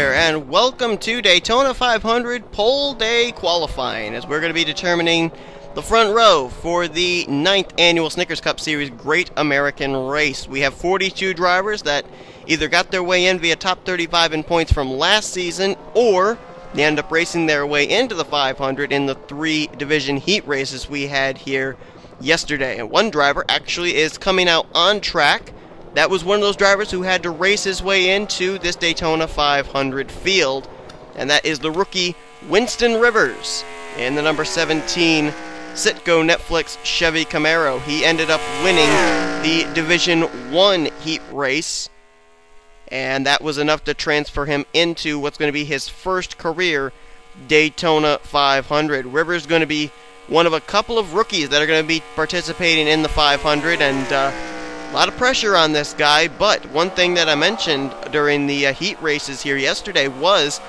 there, and welcome to Daytona 500 Pole Day Qualifying, as we're going to be determining the front row for the 9th Annual Snickers Cup Series Great American Race. We have 42 drivers that either got their way in via top 35 in points from last season, or they ended up racing their way into the 500 in the 3 division heat races we had here yesterday. And one driver actually is coming out on track. That was one of those drivers who had to race his way into this Daytona 500 field, and that is the rookie Winston Rivers in the number 17 Citgo Netflix Chevy Camaro. He ended up winning the Division 1 heat race, and that was enough to transfer him into what's going to be his first career Daytona 500. Rivers is going to be one of a couple of rookies that are going to be participating in the 500, and a lot of pressure on this guy. But one thing that I mentioned during the heat races here yesterday was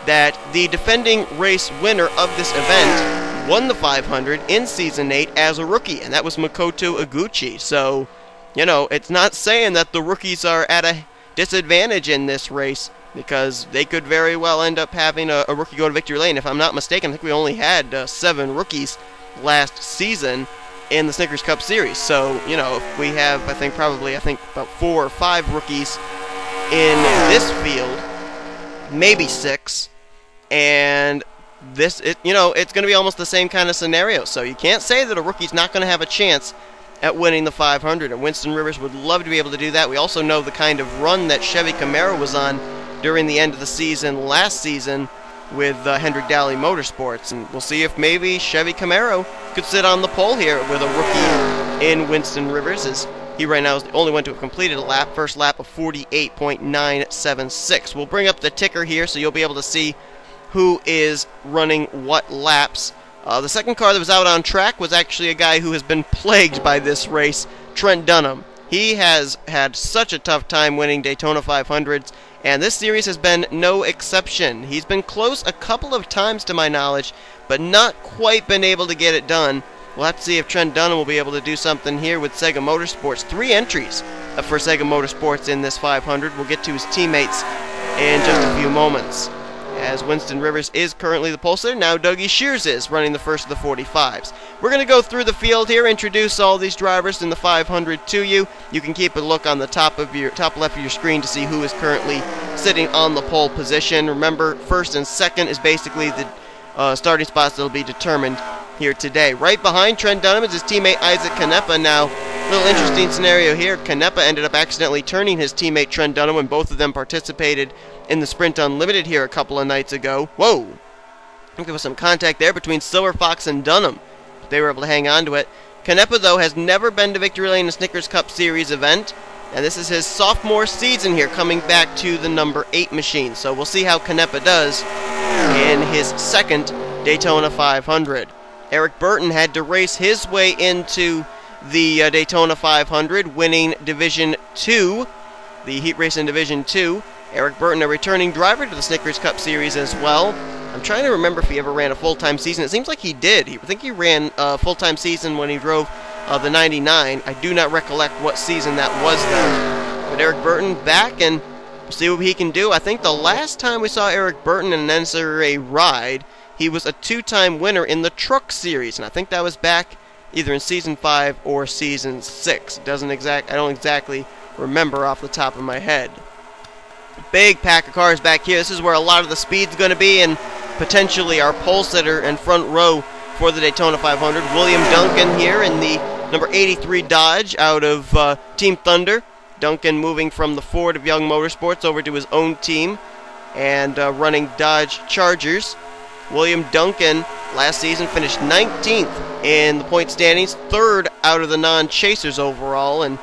that the defending race winner of this event won the 500 in Season 8 as a rookie, and that was Makoto Iguchi. So, you know, it's not saying that the rookies are at a disadvantage in this race, because they could very well end up having a rookie go to victory lane. If I'm not mistaken, I think we only had 7 rookies last season in the Snickers Cup Series. So, you know, if we have, I think about 4 or 5 rookies in this field, maybe 6, and it's going to be almost the same kind of scenario. So you can't say that a rookie's not going to have a chance at winning the 500, and Winston Rivers would love to be able to do that. We also know the kind of run that Chevy Camaro was on during the end of the season last season with Hendrick Daly Motorsports, and we'll see if maybe Chevy Camaro could sit on the pole here with a rookie in Winston Rivers, as he right now is the only one to have completed a first lap of 48.976. We'll bring up the ticker here so you'll be able to see who is running what laps. The second car that was out on track was actually a guy who has been plagued by this race, Trent Dunham. He has had such a tough time winning Daytona 500s, and this series has been no exception. He's been close a couple of times to my knowledge, but not quite been able to get it done. We'll have to see if Trent Dunham will be able to do something here with Sega Motorsports. 3 entries for Sega Motorsports in this 500. We'll get to his teammates in just a few moments, as Winston Rivers is currently the pole sitter. Now Dougie Shears is running the first of the 45s. We're going to go through the field here, introduce all these drivers in the 500 to you. You can keep a look on the top left of your screen to see who is currently sitting on the pole position. Remember, first and second is basically the starting spots that will be determined here today. Right behind Trent Dunham is his teammate Isaac Canepa. Now, a little interesting scenario here. Canepa ended up accidentally turning his teammate Trent Dunham when both of them participated in the Sprint Unlimited here a couple of nights ago. Whoa! I think there was some contact there between Silver Fox and Dunham. They were able to hang on to it. Canepa, though, has never been to victory lane in a Snickers Cup Series event, and this is his sophomore season here, coming back to the number 8 machine. So we'll see how Canepa does in his second Daytona 500. Eric Burton had to race his way into the Daytona 500, winning Division 2, the heat race in Division 2. Eric Burton, a returning driver to the Snickers Cup Series as well. I'm trying to remember if he ever ran a full-time season. It seems like he did. I think he ran a full-time season when he drove the 99. I do not recollect what season that was, though. But Eric Burton back, and we'll see what he can do. I think the last time we saw Eric Burton in an NNSCRA ride, he was a 2-time winner in the Truck Series, and I think that was back either in Season 5 or Season 6. I don't exactly remember off the top of my head. Big pack of cars back here. This is where a lot of the speed's going to be, and potentially our pole sitter and front row for the Daytona 500. William Duncan here in the number 83 Dodge out of Team Thunder. Duncan moving from the Ford of Young Motorsports over to his own team and running Dodge Chargers. William Duncan last season finished 19th in the point standings, 3rd out of the non-chasers overall, and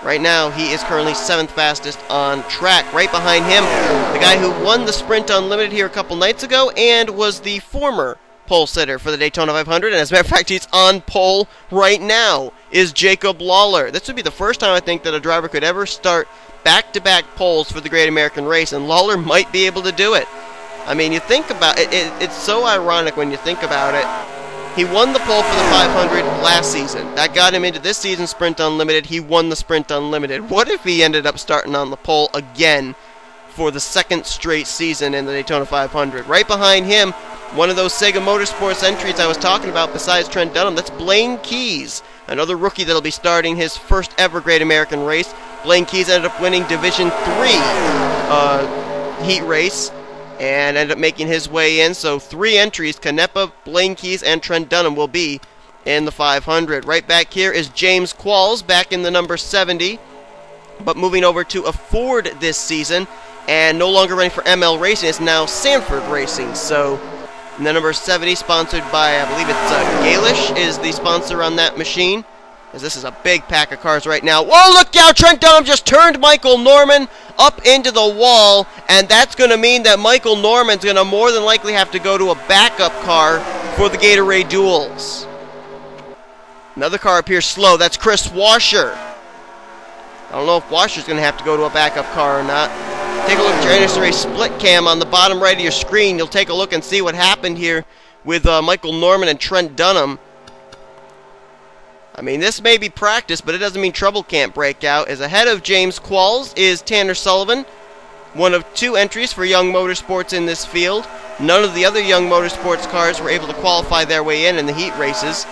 right now he is currently 7th fastest on track. Right behind him, the guy who won the Sprint Unlimited here a couple nights ago and was the former pole sitter for the Daytona 500, and as a matter of fact, he's on pole right now, is Jacob Lawler. This would be the first time I think that a driver could ever start back-to-back poles for the Great American Race, and Lawler might be able to do it. I mean, you think about it, it's so ironic when you think about it. He won the pole for the 500 last season. That got him into this season's Sprint Unlimited. He won the Sprint Unlimited. What if he ended up starting on the pole again for the second straight season in the Daytona 500. Right behind him, one of those Sega Motorsports entries I was talking about besides Trent Dunham, that's Blaine Keys, another rookie that'll be starting his first ever Great American Race. Blaine Keys ended up winning Division 3 heat race and ended up making his way in. So 3 entries, Canepa, Blaine Keys, and Trent Dunham will be in the 500. Right back here is James Qualls, back in the number 70, but moving over to a Ford this season, and no longer running for ML Racing. It's now Sanford Racing. So the number 70, sponsored by, I believe it's Galish, is the sponsor on that machine, as this is a big pack of cars right now. Whoa, look out! Trent Dunham just turned Michael Norman up into the wall, and that's going to mean that Michael Norman's going to more than likely have to go to a backup car for the Gatorade Duels. Another car up here slow. That's Chris Washer. I don't know if Washer's going to have to go to a backup car or not. Take a look at your NNSCRA split cam on the bottom right of your screen. You'll take a look and see what happened here with Michael Norman and Trent Dunham. I mean, this may be practice, but it doesn't mean trouble can't break out. As ahead of James Qualls is Tanner Sullivan, one of 2 entries for Young Motorsports in this field. None of the other Young Motorsports cars were able to qualify their way in the heat races.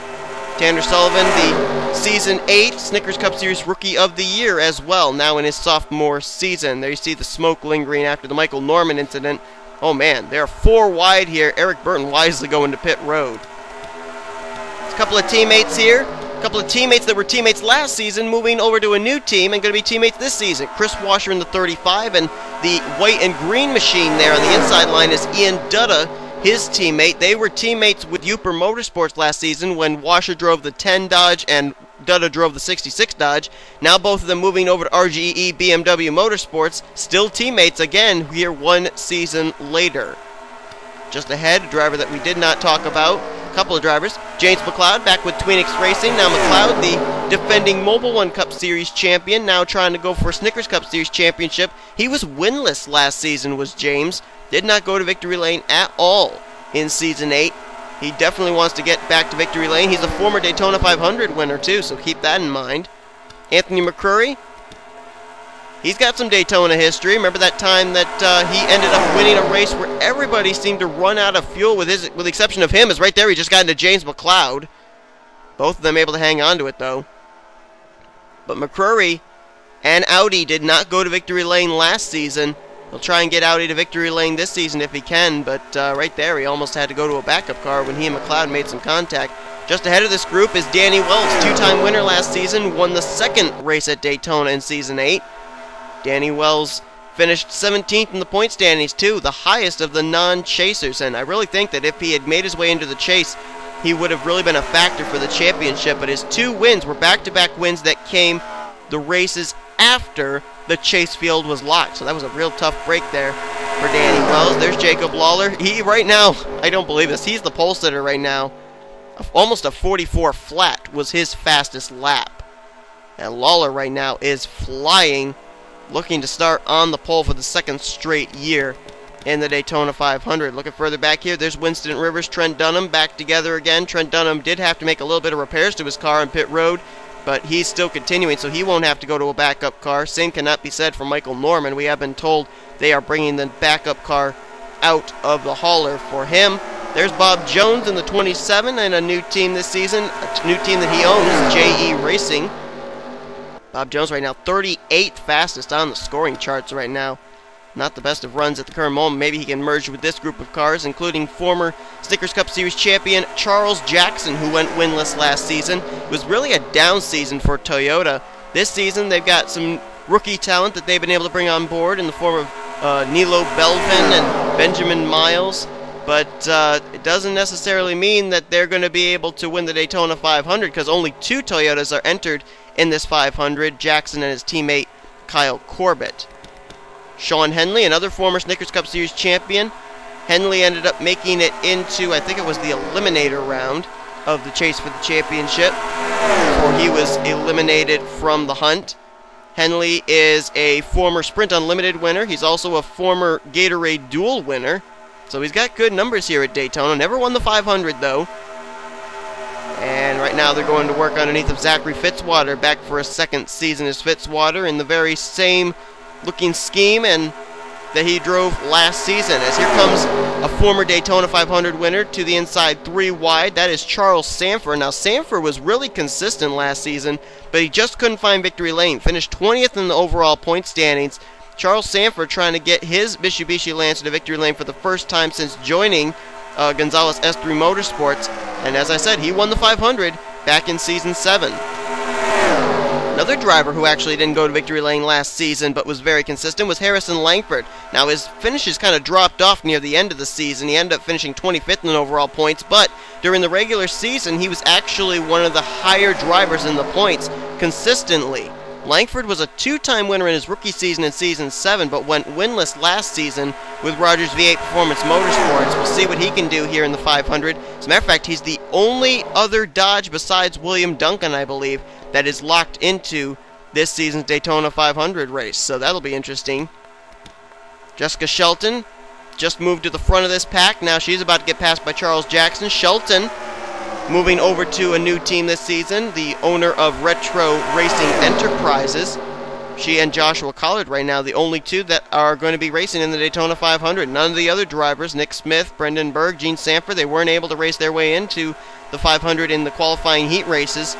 Tanner Sullivan, the Season 8 Snickers Cup Series Rookie of the Year as well, now in his sophomore season. There you see the smoke lingering after the Michael Norman incident. Oh man, there are 4 wide here. Eric Burton wisely going to pit road. There's a couple of teammates here. A couple of teammates that were teammates last season moving over to a new team and going to be teammates this season. Chris Washer in the 35, and the white and green machine there on the inside line is Ian Dutta, his teammate. They were teammates with Uper Motorsports last season when Washer drove the 10 Dodge and Dutta drove the 66 Dodge. Now both of them moving over to RGE BMW Motorsports. Still teammates again here 1 season later. Just ahead, a driver that we did not talk about. A couple of drivers. James McLeod back with Tweenix Racing. Now McLeod, the defending Mobile One Cup Series champion, now trying to go for a Snickers Cup Series championship. He was winless last season, was James. Did not go to victory lane at all in Season 8. He definitely wants to get back to victory lane. He's a former Daytona 500 winner too, so keep that in mind. Anthony McCrory, he's got some Daytona history. Remember that time that he ended up winning a race where everybody seemed to run out of fuel, with the exception of him, is right there. He just got into James McLeod. Both of them able to hang on to it though. But McCrory and Audi did not go to victory lane last season. He'll try and get Audi to victory lane this season if he can, but right there he almost had to go to a backup car when he and McLeod made some contact. Just ahead of this group is Danny Wells, 2-time winner last season, won the 2nd race at Daytona in Season 8. Danny Wells finished 17th in the point standings too, the highest of the non-chasers, and I really think that if he had made his way into the chase, he would have really been a factor for the championship. But his 2 wins were back-to-back wins that came the races after the chase field was locked. So that was a real tough break there for Danny Wells. There's Jacob Lawler. He, right now, I don't believe this, he's the pole sitter right now. Almost a 44 flat was his fastest lap. And Lawler right now is flying, looking to start on the pole for the 2nd straight year in the Daytona 500. Looking further back here, there's Winston Rivers, Trent Dunham back together again. Trent Dunham did have to make a little bit of repairs to his car on pit road, but he's still continuing, so he won't have to go to a backup car. Same cannot be said for Michael Norman. We have been told they are bringing the backup car out of the hauler for him. There's Bob Jones in the 27 and a new team this season, a new team that he owns, JE Racing. Bob Jones right now 38th fastest on the scoring charts right now. Not the best of runs at the current moment. Maybe he can merge with this group of cars, including former Snickers Cup Series champion Charles Jackson, who went winless last season. It was really a down season for Toyota. This season they've got some rookie talent that they've been able to bring on board in the form of Nilo Belvin and Benjamin Miles. But it doesn't necessarily mean that they're going to be able to win the Daytona 500, because only 2 Toyotas are entered in this 500, Jackson and his teammate Kyle Corbett. Shawn Henley, another former Snickers Cup Series champion. Henley ended up making it into, I think it was the eliminator round of the chase for the championship, before he was eliminated from the hunt. Henley is a former Sprint Unlimited winner. He's also a former Gatorade Duel winner. So he's got good numbers here at Daytona. Never won the 500 though. And right now they're going to work underneath of Zachary Fitzwater, back for a 2nd season as Fitzwater in the very same looking scheme, and that he drove last season. As here comes a former Daytona 500 winner to the inside 3 wide. That is Charles Sanford. Now, Sanford was really consistent last season, but he just couldn't find victory lane. Finished 20th in the overall point standings. Charles Sanford trying to get his Mitsubishi Lancer to victory lane for the first time since joining Gonzalez S3 Motorsports. And as I said, he won the 500 back in Season 7. Another driver who actually didn't go to victory lane last season but was very consistent was Harrison Langford. Now, his finishes kind of dropped off near the end of the season. He ended up finishing 25th in overall points, but during the regular season, he was actually one of the higher drivers in the points consistently. Langford was a 2-time winner in his rookie season in Season 7, but went winless last season with Rogers V8 Performance Motorsports. We'll see what he can do here in the 500. As a matter of fact, he's the only other Dodge besides William Duncan, I believe, that is locked into this season's Daytona 500 race, so that'll be interesting. Jessica Shelton just moved to the front of this pack. Now she's about to get passed by Charles Jackson. Shelton moving over to a new team this season, the owner of Retro Racing Enterprises. She and Joshua Collard right now, the only two that are going to be racing in the Daytona 500. None of the other drivers, Nick Smith, Brendan Berg, Gene Sanford, they weren't able to race their way into the 500 in the qualifying heat races.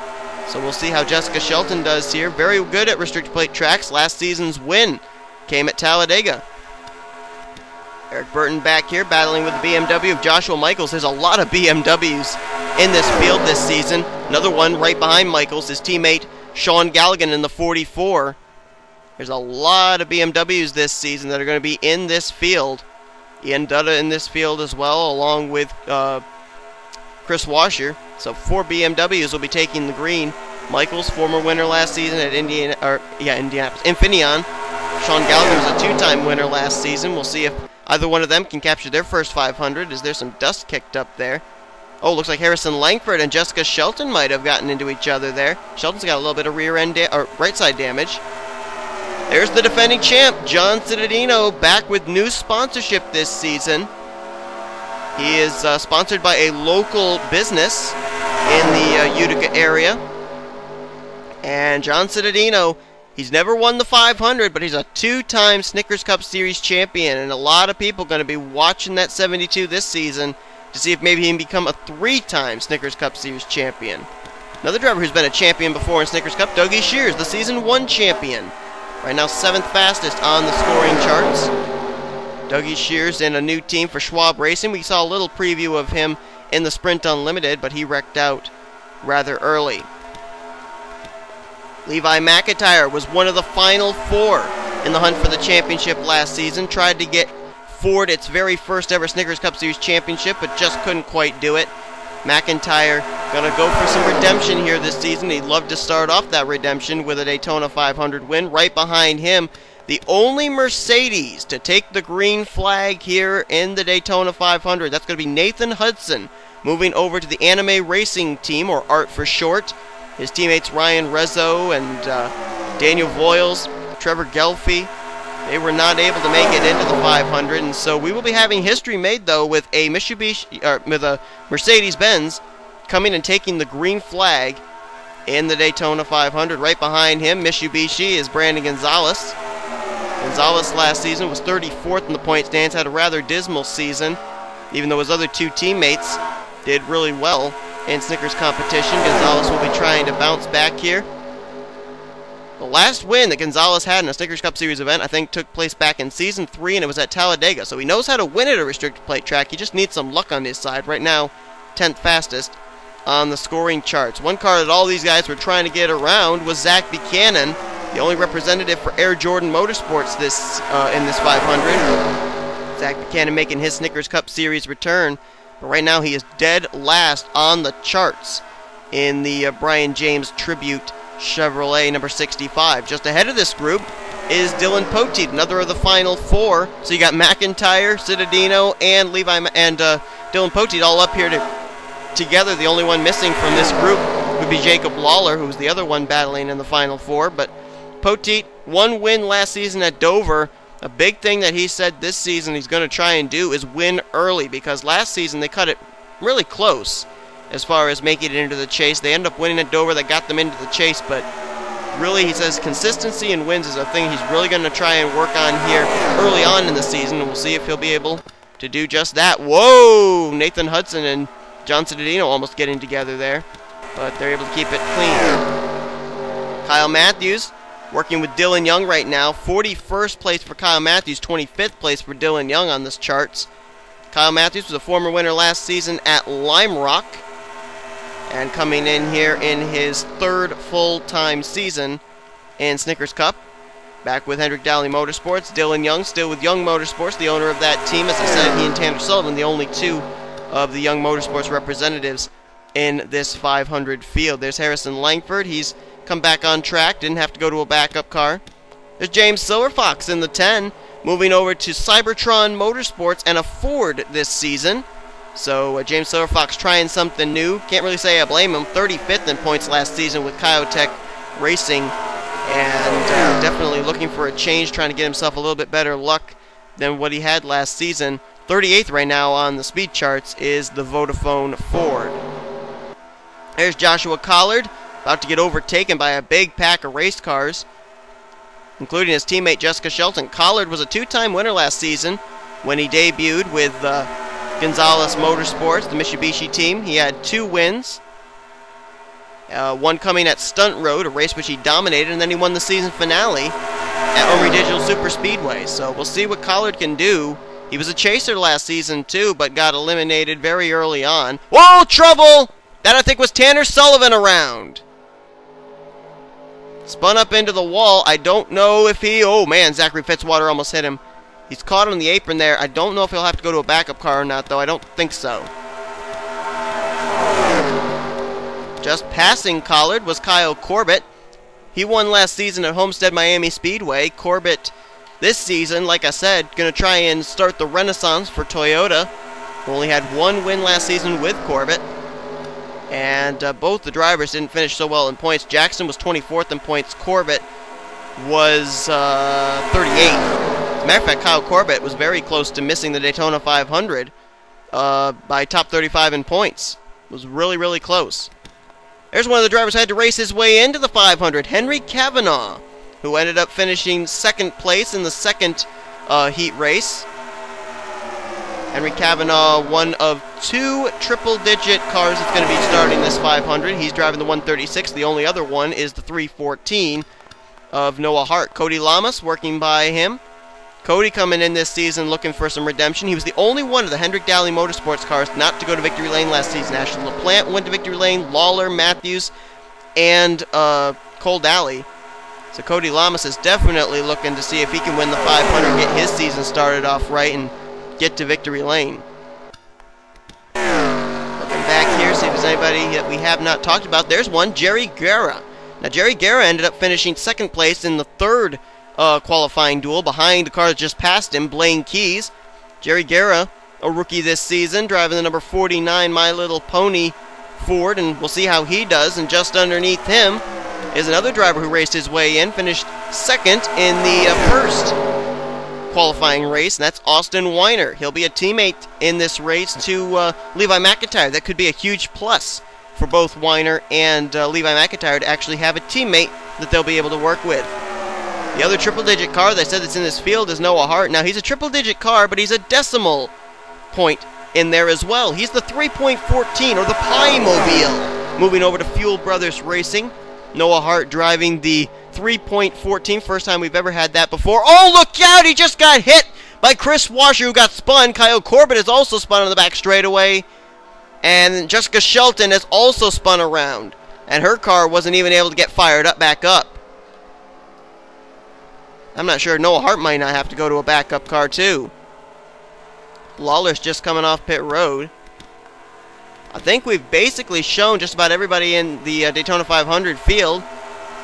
So we'll see how Jessica Shelton does here. Very good at restricted plate tracks. Last season's win came at Talladega. Eric Burton back here battling with the BMW of Joshua Michaels. There's a lot of BMWs in this field this season. Another one right behind Michaels, his teammate Sean Galligan in the 44. There's a lot of BMWs this season that are going to be in this field. Ian Dutta in this field as well, along with Chris Washer. So 4 BMWs will be taking the green. Michaels, former winner last season at Indianapolis. Infineon. Sean Galligan was a 2-time winner last season. We'll see if either one of them can capture their first 500. Is there some dust kicked up there? Oh, looks like Harrison Langford and Jessica Shelton might have gotten into each other there. Shelton's got a little bit of rear end or right side damage. There's the defending champ, John Cittadino, back with new sponsorship this season. He is sponsored by a local business in the Utica area. And John Cittadino, he's never won the 500, but he's a 2-time Snickers Cup Series champion. And a lot of people are going to be watching that 72 this season to see if maybe he can become a 3-time Snickers Cup Series champion. Another driver who's been a champion before in Snickers Cup, Dougie Shears, the Season 1 champion. Right now 7th fastest on the scoring charts. Dougie Shears in a new team for Schwab Racing. We saw a little preview of him in the Sprint Unlimited, but he wrecked out rather early. Levi McIntyre was one of the final 4 in the hunt for the championship last season. Tried to get Ford its very first ever Snickers Cup Series championship, but just couldn't quite do it. McIntyre gonna go for some redemption here this season. He'd love to start off that redemption with a Daytona 500 win. Right behind him, the only Mercedes to take the green flag here in the Daytona 500. That's going to be Nathan Hudson, moving over to the Anime Racing Team, or ART for short. His teammates Ryan Rezzo and Daniel Voiles, Trevor Gelfie, they were not able to make it into the 500, and so we will be having history made, though, with a Mercedes-Benz coming and taking the green flag in the Daytona 500. Right behind him, Mitsubishi, is Brandon Gonzalez. Gonzalez last season was 34th in the point stands, had a rather dismal season, even though his other 2 teammates did really well in Snickers competition. Gonzalez will be trying to bounce back here. The last win that Gonzalez had in a Snickers Cup Series event, I think, took place back in Season 3, and it was at Talladega. So he knows how to win at a restricted plate track. He just needs some luck on his side. Right now, 10th fastest on the scoring charts. One car that all these guys were trying to get around was Zach Buchanan, the only representative for Air Jordan Motorsports in this 500. Zach Buchanan making his Snickers Cup Series return. But right now he is dead last on the charts in the Brian James Tribute Chevrolet number 65. Just ahead of this group is Dylan Poteet, another of the final 4. So you got McIntyre, Cittadino, and Dylan Poteet all up here together. The only one missing from this group would be Jacob Lawler, who's the other one battling in the final 4. But Poteet, 1 win last season at Dover. A big thing that he said this season he's going to try and do is win early, because last season they cut it really close as far as making it into the chase. They ended up winning at Dover. That got them into the chase, but really, he says consistency and wins is a thing he's really going to try and work on here early on in the season, and we'll see if he'll be able to do just that. Whoa! Nathan Hudson and John Cittadino almost getting together there, but they're able to keep it clean. Kyle Matthews working with Dillon Young right now. 41st place for Kyle Matthews, 25th place for Dillon Young on this charts. Kyle Matthews was a former winner last season at Lime Rock, and coming in here in his third full-time season in Snickers Cup. Back with Hendrick Dowley Motorsports. Dillon Young still with Young Motorsports, the owner of that team. As I said, he and Tanner Sullivan, the only two of the Young Motorsports representatives in this 500 field. There's Harrison Langford. He's come back on track, didn't have to go to a backup car. There's James Silverfox in the 10, moving over to Cybertron Motorsports and a Ford this season. So James Silverfox trying something new. Can't really say I blame him. 35th in points last season with Kyotech Racing, and definitely looking for a change, trying to get himself a little bit better luck than what he had last season. 38th right now on the speed charts is the Vodafone Ford. There's Joshua Collard, about to get overtaken by a big pack of race cars, including his teammate Jessica Shelton. Collard was a two-time winner last season when he debuted with Gonzalez Motorsports, the Mitsubishi team. He had 2 wins, one coming at Stunt Road, a race which he dominated, and then he won the season finale at Armory Digital Super Speedway. So we'll see what Collard can do. He was a chaser last season too, but got eliminated very early on. Whoa, trouble! That I think was Tanner Sullivan around. Spun up into the wall. I don't know if he... Oh man, Zachary Fitzwater almost hit him. He's caught on the apron there. I don't know if he'll have to go to a backup car or not, though. I don't think so. Just passing Collard was Kyle Corbett. He won last season at Homestead Miami Speedway. Corbett this season, like I said, going to try and start the renaissance for Toyota. Only had 1 win last season with Corbett. And both the drivers didn't finish so well in points. Jackson was 24th in points. Corbett was 38th. As a matter of fact, Kyle Corbett was very close to missing the Daytona 500 by top 35 in points. It was really, really close. There's one of the drivers who had to race his way into the 500, Henry Cavanaugh, who ended up finishing 2nd place in the 2nd heat race. Henry Cavanaugh, one of 2 triple-digit cars that's going to be starting this 500. He's driving the 136. The only other one is the 314 of Noah Hart. Cody Lamas working by him. Cody coming in this season looking for some redemption. He was the only one of the Hendrick Dowley Motorsports cars not to go to victory lane last season. Ashley LaPlante went to victory lane, Lawler, Matthews, and Cole Dowley. So Cody Lamas is definitely looking to see if he can win the 500, get his season started off right, and get to victory lane. Looking back here, see if there's anybody that we have not talked about. There's one, Jerry Guerra. Now, Jerry Guerra ended up finishing 2nd place in the 3rd qualifying duel behind the car that just passed him, Blaine Keys. Jerry Guerra, a rookie this season, driving the number 49 My Little Pony Ford, and we'll see how he does. And just underneath him is another driver who raced his way in, finished 2nd in the 1st qualifying race, and that's Austin Weiner. He'll be a teammate in this race to Levi McIntyre. That could be a huge plus for both Weiner and Levi McIntyre to actually have a teammate that they'll be able to work with. The other triple-digit car they said that's in this field is Noah Hart. Now, he's a triple-digit car, but he's a decimal point in there as well. He's the 3.14, or the Pi-mobile. Moving over to Fuel Brothers Racing. Noah Hart driving the 3.14. First time we've ever had that before. Oh, look out! He just got hit by Chris Washer, who got spun. Kyle Corbett is also spun on the back straightaway. And Jessica Shelton has also spun around. And her car wasn't even able to get fired up back up. I'm not sure. Noah Hart might not have to go to a backup car, too. Lawler's just coming off pit road. I think we've basically shown just about everybody in the Daytona 500 field.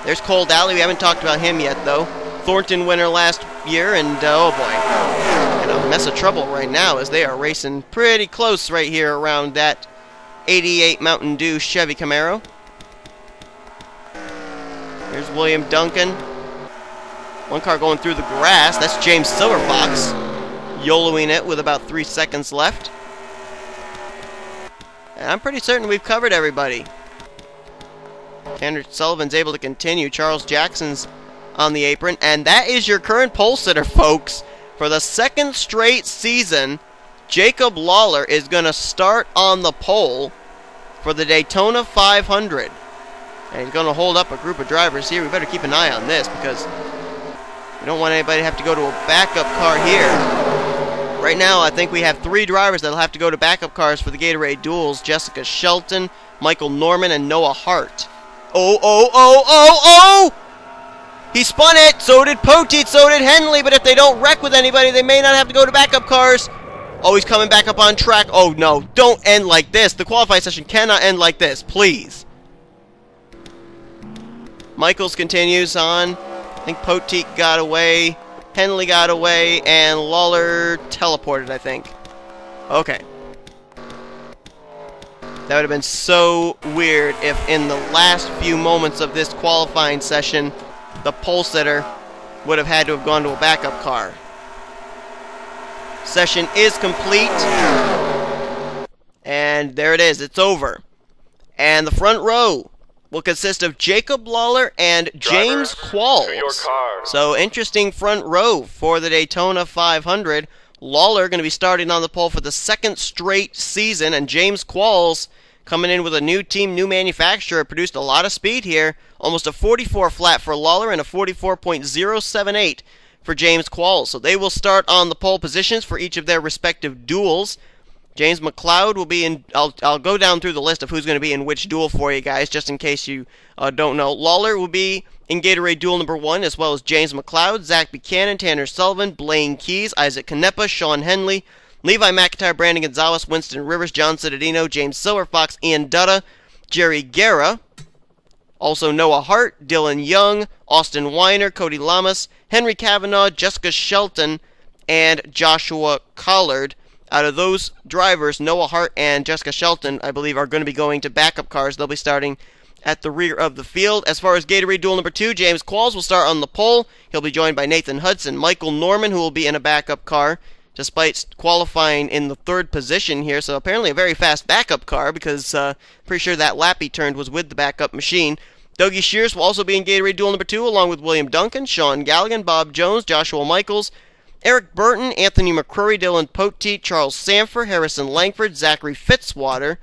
There's Cole Dowley. We haven't talked about him yet, though. Thornton winner last year, and oh boy, in a mess of trouble right now as they are racing pretty close right here around that 88 Mountain Dew Chevy Camaro. Here's William Duncan. One car going through the grass. That's James Silverfox, YOLOing it with about 3 seconds left. And I'm pretty certain we've covered everybody. Tanner Sullivan's able to continue. Charles Jackson's on the apron. And that is your current pole sitter, folks. For the second straight season, Jacob Lawler is going to start on the pole for the Daytona 500. And he's going to hold up a group of drivers here. We better keep an eye on this because we don't want anybody to have to go to a backup car here. Right now, I think we have 3 drivers that will have to go to backup cars for the Gatorade Duels. Jessica Shelton, Michael Norman, and Noah Hart. Oh! He spun it! So did Poteet, so did Henley, but if they don't wreck with anybody, they may not have to go to backup cars. Oh, he's coming back up on track. Oh, no. Don't end like this. The qualifying session cannot end like this. Please. Michaels continues on. I think Poteet got away. Henley got away. And Lawler teleported, I think. Okay. That would have been so weird if in the last few moments of this qualifying session, the pole sitter would have had to have gone to a backup car. Session is complete. And there it is. It's over. And the front row will consist of Jacob Lawler and James Qualls. So interesting front row for the Daytona 500. Lawler going to be starting on the pole for the second straight season, and James Qualls coming in with a new team, new manufacturer, produced a lot of speed here. Almost a 44 flat for Lawler and a 44.078 for James Qualls. So they will start on the pole positions for each of their respective duels. James McLeod will be in. I'll go down through the list of who's going to be in which duel for you guys, just in case you don't know. Lawler will be in Gatorade Duel number 1, as well as James McLeod, Zach Buchanan, Tanner Sullivan, Blaine Keys, Isaac Canepa, Shawn Henley, Levi McIntyre, Brandon Gonzalez, Winston Rivers, John Cittadino, James Silverfox, Ian Dutta, Jerry Guerra, also Noah Hart, Dillon Young, Austin Weiner, Cody Lamas, Henry Kavanaugh, Jessica Shelton, and Joshua Collard. Out of those drivers, Noah Hart and Jessica Shelton, I believe, are going to be going to backup cars. They'll be starting at the rear of the field. As far as Gatorade Duel number 2, James Qualls will start on the pole. He'll be joined by Nathan Hudson, Michael Norman, who will be in a backup car, despite qualifying in the 3rd position here. So apparently a very fast backup car, because pretty sure that lap he turned was with the backup machine. Dougie Shears will also be in Gatorade Duel number 2, along with William Duncan, Sean Galligan, Bob Jones, Joshua Michaels, Eric Burton, Anthony McCrory, Dylan Poteet, Charles Sanford, Harrison Langford, Zachary Fitzwater,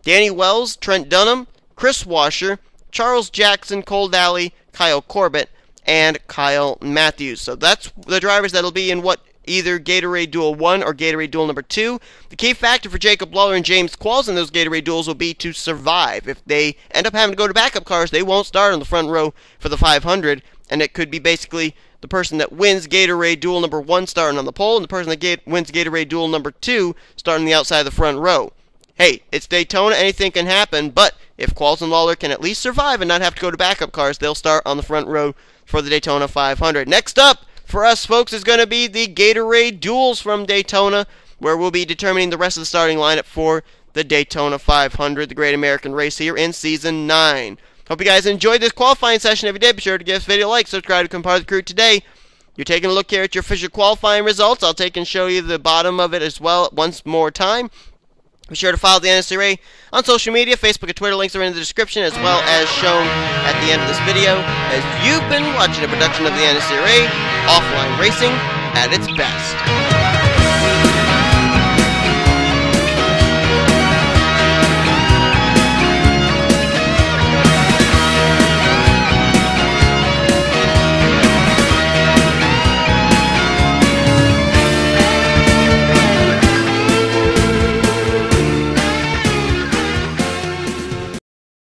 Danny Wells, Trent Dunham, Chris Washer, Charles Jackson, Cole Daly, Kyle Corbett, and Kyle Matthews. So that's the drivers that'll be in either Gatorade Duel 1 or Gatorade Duel number 2. The key factor for Jacob Lawler and James Qualls in those Gatorade Duels will be to survive. If they end up having to go to backup cars, they won't start on the front row for the 500, and it could be basically the person that wins Gatorade Duel number 1 starting on the pole, and the person that wins Gatorade Duel number 2 starting on the outside of the front row. Hey, it's Daytona, anything can happen, but if Qualls and Lawler can at least survive and not have to go to backup cars, they'll start on the front row for the Daytona 500. Next up for us, folks, is going to be the Gatorade Duels from Daytona, where we'll be determining the rest of the starting lineup for the Daytona 500, the Great American Race here in Season 9. Hope you guys enjoyed this qualifying session. If you did, be sure to give this video a like, subscribe to become part of the crew today. You're taking a look here at your official qualifying results. I'll take and show you the bottom of it as well once more time. Be sure to follow the NNSCRA on social media, Facebook and Twitter. Links are in the description, as well as shown at the end of this video, as you've been watching a production of the NNSCRA, offline racing at its best.